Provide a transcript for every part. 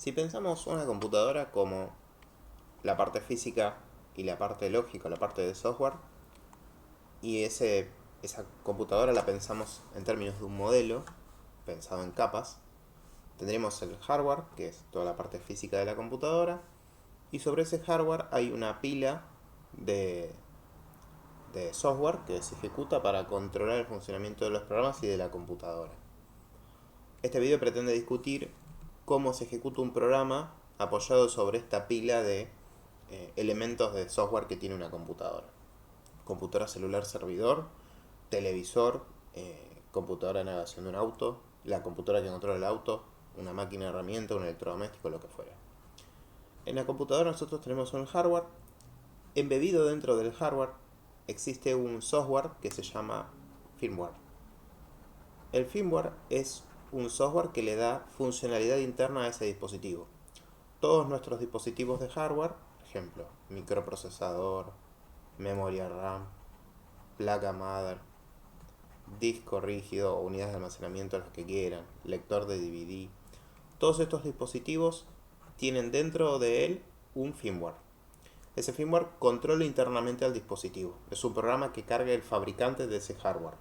Si pensamos una computadora como la parte física y la parte lógica, la parte de software, y esa computadora la pensamos en términos de un modelo, pensado en capas, tendremos el hardware, que es toda la parte física de la computadora, y sobre ese hardware hay una pila de, de software que se ejecuta para controlar el funcionamiento de los programas y de la computadora. Este video pretende discutir cómo se ejecuta un programa apoyado sobre esta pila de elementos de software que tiene una computadora. Computadora celular servidor, televisor, computadora de navegación de un auto, la computadora que controla el auto, una máquina de herramienta, un electrodoméstico, lo que fuera. En la computadora nosotros tenemos un hardware. Embebido dentro del hardware existe un software que se llama firmware. El firmware es un software que le da funcionalidad interna a ese dispositivo. Todos nuestros dispositivos de hardware, ejemplo, microprocesador, memoria RAM, placa madre, disco rígido o unidades de almacenamiento, las que quieran, lector de DVD, todos estos dispositivos tienen dentro de él un firmware. Ese firmware controla internamente al dispositivo. Es un programa que carga el fabricante de ese hardware.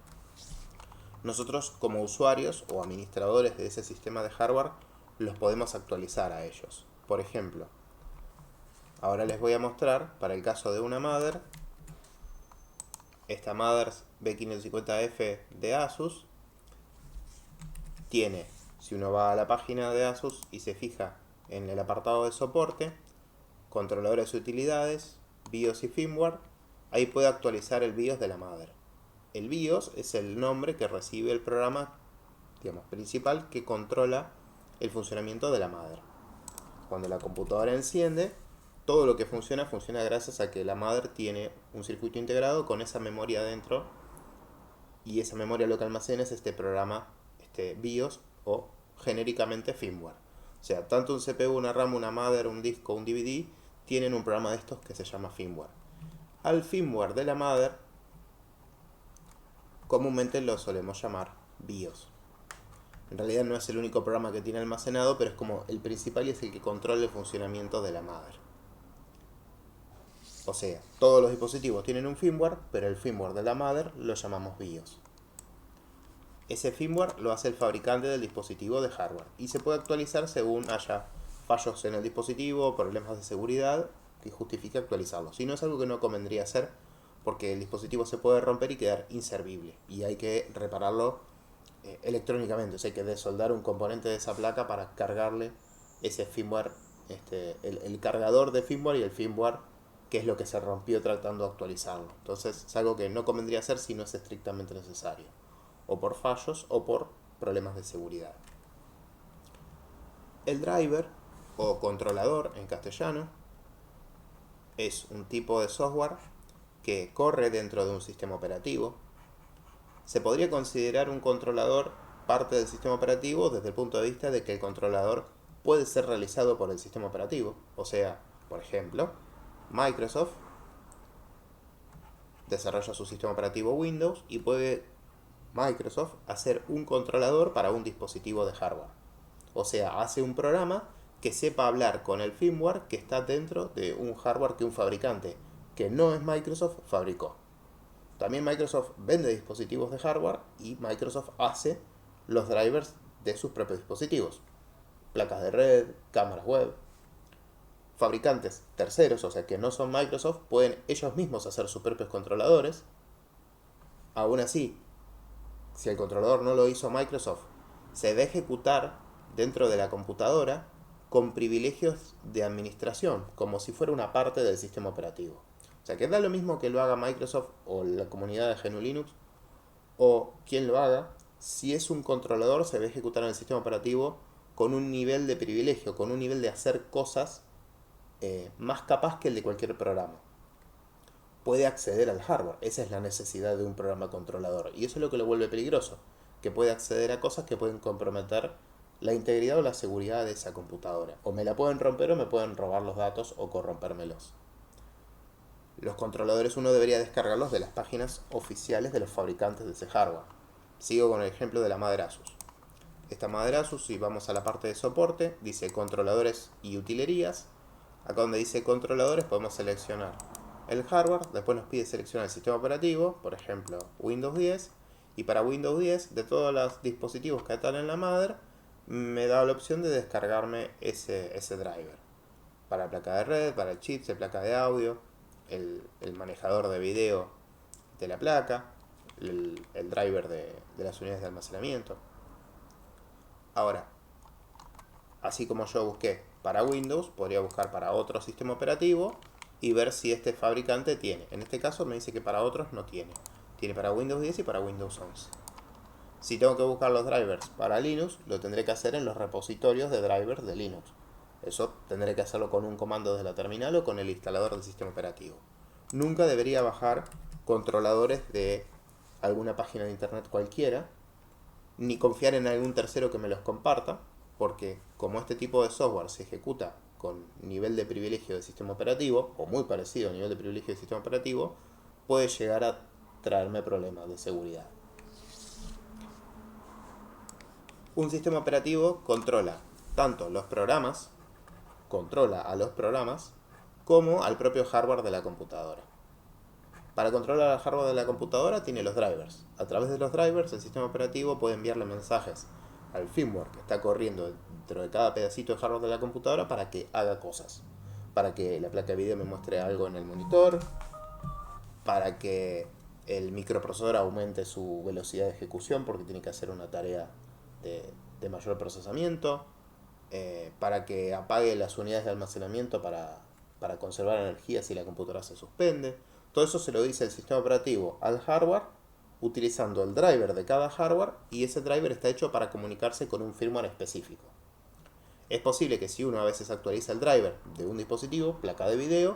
Nosotros, como usuarios o administradores de ese sistema de hardware, los podemos actualizar a ellos. Por ejemplo, ahora les voy a mostrar, para el caso de una mother, esta mother B550F de Asus tiene, si uno va a la página de Asus y se fija en el apartado de soporte, controladores y utilidades, BIOS y firmware, ahí puede actualizar el BIOS de la mother. El BIOS es el nombre que recibe el programa, digamos, principal que controla el funcionamiento de la mother. Cuando la computadora enciende, todo lo que funciona gracias a que la mother tiene un circuito integrado con esa memoria dentro, y esa memoria lo que almacena es este programa, este BIOS o genéricamente firmware. O sea, tanto un CPU, una RAM, una mother, un disco, un DVD tienen un programa de estos que se llama firmware. Al firmware de la mother comúnmente lo solemos llamar BIOS. En realidad no es el único programa que tiene almacenado, pero es como el principal y es el que controla el funcionamiento de la mother. O sea, todos los dispositivos tienen un firmware, pero el firmware de la mother lo llamamos BIOS. Ese firmware lo hace el fabricante del dispositivo de hardware y se puede actualizar según haya fallos en el dispositivo, problemas de seguridad que justifique actualizarlo. Si no, es algo que no convendría hacer porque el dispositivo se puede romper y quedar inservible y hay que repararlo electrónicamente. O sea, hay que desoldar un componente de esa placa para cargarle ese firmware, el cargador de firmware y el firmware, que es lo que se rompió tratando de actualizarlo. Entonces es algo que no convendría hacer si no es estrictamente necesario, o por fallos o por problemas de seguridad. El driver, o controlador en castellano, es un tipo de software que corre dentro de un sistema operativo. Se podría considerar un controlador parte del sistema operativo desde el punto de vista de que el controlador puede ser realizado por el sistema operativo. O sea, por ejemplo, Microsoft desarrolla su sistema operativo Windows y puede Microsoft hacer un controlador para un dispositivo de hardware. O sea, hace un programa que sepa hablar con el firmware que está dentro de un hardware que un fabricante, que no es Microsoft, fabricó. También Microsoft vende dispositivos de hardware y Microsoft hace los drivers de sus propios dispositivos. Placas de red, cámaras web. Fabricantes terceros, o sea que no son Microsoft, pueden ellos mismos hacer sus propios controladores. Aún así, si el controlador no lo hizo Microsoft, se va a ejecutar dentro de la computadora con privilegios de administración, como si fuera una parte del sistema operativo. O sea, que da lo mismo que lo haga Microsoft o la comunidad de GNU Linux o quien lo haga, si es un controlador se va a ejecutar en el sistema operativo con un nivel de privilegio, con un nivel de hacer cosas más capaz que el de cualquier programa. Puede acceder al hardware, esa es la necesidad de un programa controlador, y eso es lo que lo vuelve peligroso, que puede acceder a cosas que pueden comprometer la integridad o la seguridad de esa computadora. O me la pueden romper o me pueden robar los datos o corrompérmelos. Los controladores uno debería descargarlos de las páginas oficiales de los fabricantes de ese hardware. Sigo con el ejemplo de la madre Asus. esta madre Asus y vamos a la parte de soporte, dice controladores y utilerías. Acá donde dice controladores podemos seleccionar el hardware, después nos pide seleccionar el sistema operativo, por ejemplo Windows 10, y para Windows 10 de todos los dispositivos que están en la madre me da la opción de descargarme ese driver. Para la placa de red, para el chip de placa de audio, el manejador de video de la placa, el driver de las unidades de almacenamiento. Ahora, así como yo busqué para Windows, podría buscar para otro sistema operativo y ver si este fabricante tiene. En este caso me dice que para otros no tiene. Tiene para Windows 10 y para Windows 11. Si tengo que buscar los drivers para Linux, lo tendré que hacer en los repositorios de drivers de Linux. Eso tendré que hacerlo con un comando desde la terminal o con el instalador del sistema operativo. Nunca debería bajar controladores de alguna página de internet cualquiera, ni confiar en algún tercero que me los comparta, porque como este tipo de software se ejecuta con nivel de privilegio del sistema operativo, o muy parecido al nivel de privilegio del sistema operativo, puede llegar a traerme problemas de seguridad. Un sistema operativo controla tanto los programas, controla a los programas, como al propio hardware de la computadora. Para controlar al hardware de la computadora tiene los drivers. A través de los drivers el sistema operativo puede enviarle mensajes al firmware que está corriendo dentro de cada pedacito de hardware de la computadora para que haga cosas. Para que la placa de video me muestre algo en el monitor, para que el microprocesador aumente su velocidad de ejecución porque tiene que hacer una tarea de mayor procesamiento, para que apague las unidades de almacenamiento para conservar energía si la computadora se suspende. Todo eso se lo dice el sistema operativo al hardware utilizando el driver de cada hardware, y ese driver está hecho para comunicarse con un firmware específico. Es posible que si uno a veces actualiza el driver de un dispositivo, placa de video,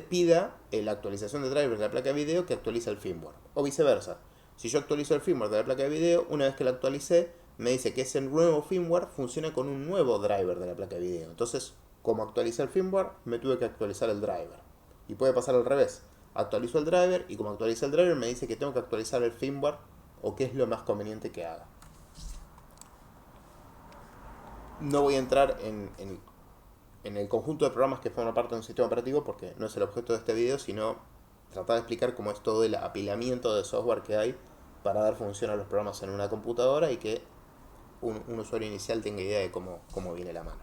pida la actualización del driver de la placa de video que actualiza el firmware. O viceversa. Si yo actualizo el firmware de la placa de video, una vez que la actualicé, me dice que ese nuevo firmware funciona con un nuevo driver de la placa de video. Entonces, como actualicé el firmware, me tuve que actualizar el driver. Y puede pasar al revés. Actualizo el driver y como actualiza el driver me dice que tengo que actualizar el firmware o qué es lo más conveniente que haga. No voy a entrar en el conjunto de programas que forman parte de un sistema operativo porque no es el objeto de este video, sino tratar de explicar cómo es todo el apilamiento de software que hay para dar función a los programas en una computadora y que un usuario inicial tenga idea de cómo viene la mano.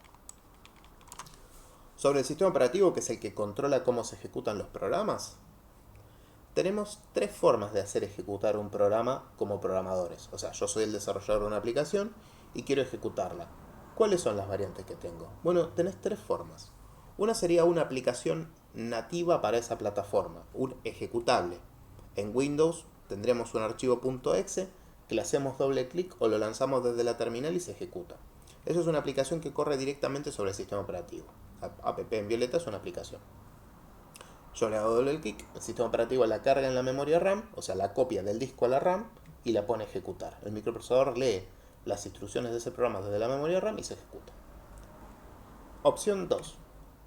Sobre el sistema operativo, que es el que controla cómo se ejecutan los programas, tenemos tres formas de hacer ejecutar un programa como programadores. O sea, yo soy el desarrollador de una aplicación y quiero ejecutarla. ¿Cuáles son las variantes que tengo? Bueno, tenés tres formas. Una sería una aplicación nativa para esa plataforma, un ejecutable. En Windows tendremos un archivo .exe que le hacemos doble clic o lo lanzamos desde la terminal y se ejecuta. Eso es una aplicación que corre directamente sobre el sistema operativo. App en violeta es una aplicación. Yo le hago doble clic, el sistema operativo la carga en la memoria RAM, o sea, la copia del disco a la RAM y la pone a ejecutar. El microprocesador lee las instrucciones de ese programa desde la memoria RAM y se ejecuta. Opción 2.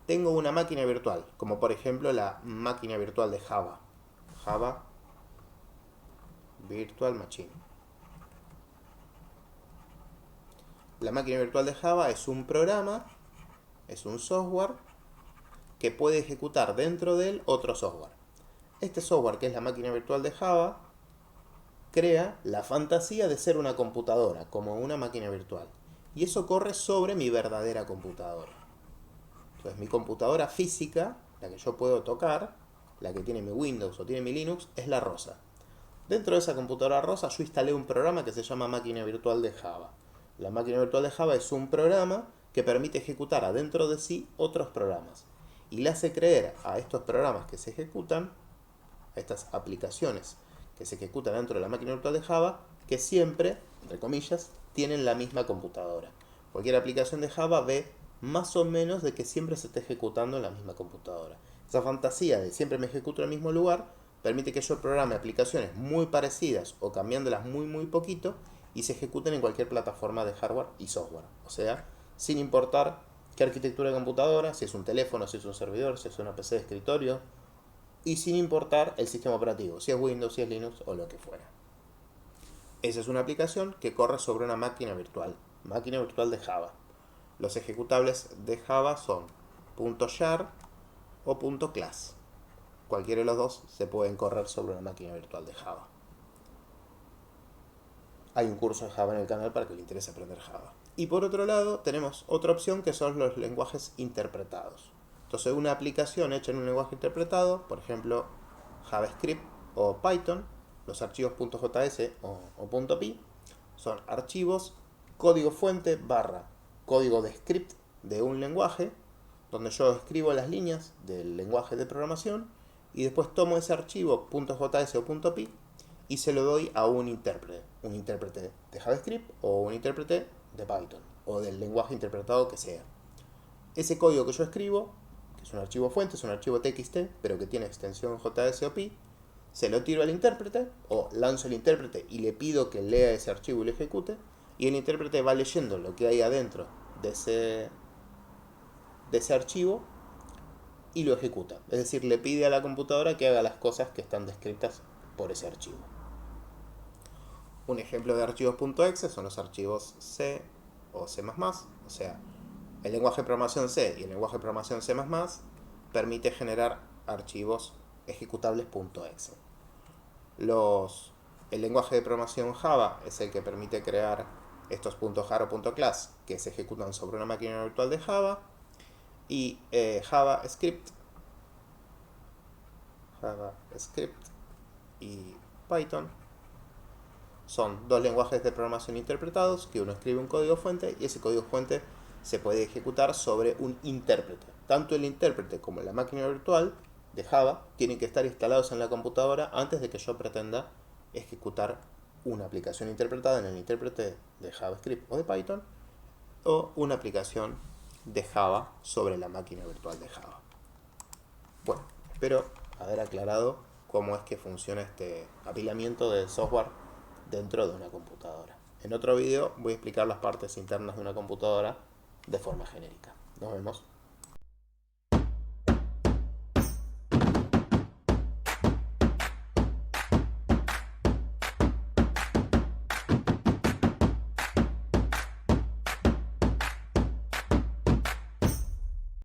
Tengo una máquina virtual, como por ejemplo la máquina virtual de Java. Java Virtual Machine. La máquina virtual de Java es un programa, es un software que puede ejecutar dentro de él otro software. Este software, que es la máquina virtual de Java, crea la fantasía de ser una computadora, como una máquina virtual. Y eso corre sobre mi verdadera computadora. Entonces mi computadora física, la que yo puedo tocar, la que tiene mi Windows o tiene mi Linux, es la rosa. Dentro de esa computadora rosa yo instalé un programa que se llama máquina virtual de Java. La máquina virtual de Java es un programa que permite ejecutar adentro de sí otros programas. Y le hace creer a estos programas que se ejecutan, a estas aplicaciones que se ejecutan dentro de la máquina virtual de Java, que siempre, entre comillas, tienen la misma computadora. Cualquier aplicación de Java ve más o menos de que siempre se esté ejecutando en la misma computadora. Esa fantasía de siempre me ejecuto en el mismo lugar permite que yo programe aplicaciones muy parecidas o cambiándolas muy poquito y se ejecuten en cualquier plataforma de hardware y software. O sea, sin importar qué arquitectura de computadora, si es un teléfono, si es un servidor, si es una PC de escritorio, y sin importar el sistema operativo, si es Windows, si es Linux o lo que fuera. Esa es una aplicación que corre sobre una máquina virtual de Java. Los ejecutables de Java son .jar o .class. Cualquiera de los dos se pueden correr sobre una máquina virtual de Java. Hay un curso de Java en el canal para que le interese aprender Java. Y por otro lado, tenemos otra opción que son los lenguajes interpretados. Entonces, una aplicación hecha en un lenguaje interpretado, por ejemplo, JavaScript o Python, los archivos .js o .py, son archivos código fuente barra código de script de un lenguaje, donde yo escribo las líneas del lenguaje de programación y después tomo ese archivo .js o .py y se lo doy a un intérprete de JavaScript o un intérprete de Python o del lenguaje interpretado que sea. Ese código que yo escribo, que es un archivo fuente, es un archivo TXT, pero que tiene extensión JS o PY, se lo tiro al intérprete o lanzo al intérprete y le pido que lea ese archivo y lo ejecute, y el intérprete va leyendo lo que hay adentro de ese archivo y lo ejecuta. Es decir, le pide a la computadora que haga las cosas que están descritas por ese archivo. Un ejemplo de archivos .exe son los archivos C o C++, o sea, el lenguaje de programación C y el lenguaje de programación C++ permite generar archivos ejecutables .exe. El lenguaje de programación Java es el que permite crear estos .jar o .class que se ejecutan sobre una máquina virtual de Java, y JavaScript y Python son dos lenguajes de programación interpretados que uno escribe un código fuente y ese código fuente se puede ejecutar sobre un intérprete. Tanto el intérprete como la máquina virtual de Java tienen que estar instalados en la computadora antes de que yo pretenda ejecutar una aplicación interpretada en el intérprete de JavaScript o de Python, o una aplicación de Java sobre la máquina virtual de Java. Bueno, espero haber aclarado cómo es que funciona este apilamiento de software dentro de una computadora. En otro video voy a explicar las partes internas de una computadora de forma genérica. Nos vemos.